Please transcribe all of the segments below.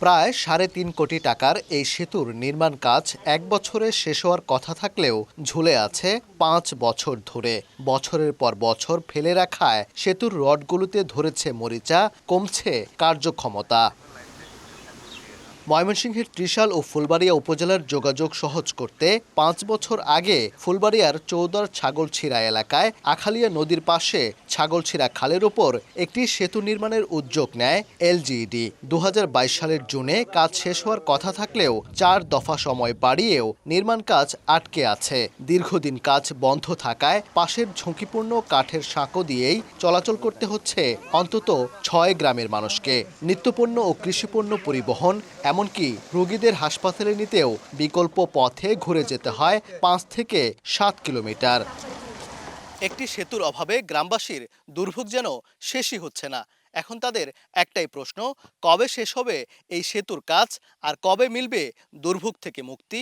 প্রায় ৩.৫ কোটি টাকার এই সেতুর নির্মাণ কাজ ১ বছরে শেষ হওয়ার কথা থাকলেও ঝুলে আছে ৫ বছর ধরে। বছরের পর বছর ফেলে রাখায় সেতুর রডগুলোতে ধরেছে মরিচা, কমছে কার্যক্ষমতা। ময়মনসিংহের ত্রিশাল ও ফুলবাড়িয়া উপজেলার যোগাযোগ সহজ করতে ৫ বছর আগে ফুলবাড়িয়ার চৌদার ছাগলছিড়া এলাকায় আখালিয়া নদীর পাশে ছাগলছিড়া খালের ওপর একটি সেতু নির্মাণের উদ্যোগ নেয় এলজিইডি। ২০২২ সালের জুনে কাজ শেষ হওয়ার কথা থাকলেও ৪ দফা সময় বাড়িয়েও নির্মাণ কাজ আটকে আছে। দীর্ঘদিন কাজ বন্ধ থাকায় পাশের ঝুঁকিপূর্ণ কাঠের সাঁকো দিয়েই চলাচল করতে হচ্ছে অন্তত ৬ গ্রামের মানুষকে। নিত্যপণ্য ও কৃষিপণ্য পরিবহন এমনকি রোগীদের হাসপাতালে নিতেও বিকল্প পথে ঘুরে যেতে হয় ৫ থেকে ৭ কিলোমিটার। একটি সেতুর অভাবে গ্রামবাসীর দুর্ভোগ যেন শেষই হচ্ছে না। এখন তাদের একটাই প্রশ্ন, কবে শেষ হবে এই সেতুর কাজ আর কবে মিলবে দুর্ভোগ থেকে মুক্তি?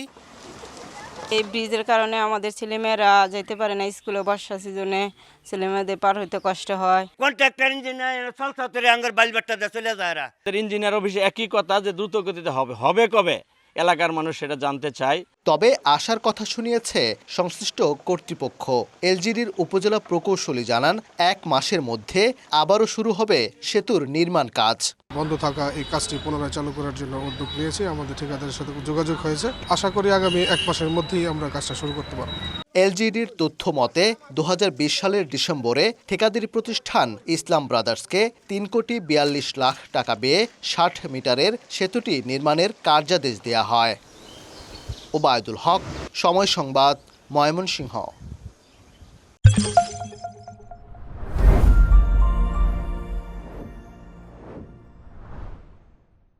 এই ব্রিজের কারণে আমাদের ছেলেমেয়েরা যেতে পারে না স্কুলে, বর্ষা সিজনে ছেলেমেয়েদের পার হইতে কষ্ট হয়। কন্ট্রাক্টর ইঞ্জিনিয়ার সলসতরে আঙ্গার বাইলবাট্টা চলে যায়। ইঞ্জিনিয়ার অফিসে একই কথা যে দ্রুত গতিতে হবে কবে, এলাকার মানুষ সেটা জানতে চায়। তবে আশার কথা শুনিয়েছে সংশ্লিষ্ট কর্তৃপক্ষ। এলজিডির উপজেলা প্রকৌশলী জানান ১ মাসের মধ্যে আবারও শুরু হবে সেতুর নির্মাণ কাজ। বন্ধ থাকা এই কাজটি পুনরায় চালু করার জন্য উদ্যোগ নিয়েছি। আমাদের ঠিকাদারের সাথে যোগাযোগ হয়েছে। আশা করি আগামী ১ মাসের মধ্যেই আমরা কাজটা শুরু করতে পারব। এলজিডির তথ্য মতে ২০২০ সালের ডিসেম্বরে ঠিকাদারি প্রতিষ্ঠান ইসলাম ব্রাদার্সকে ৩,৪২,০০,০০০ টাকা ব্যয়ে ৬০ মিটারের সেতুটি নির্মাণের কার্যাদেশ দেয়া হয়। ওবায়দুল হক, সময় সংবাদ, ময়মনসিংহ।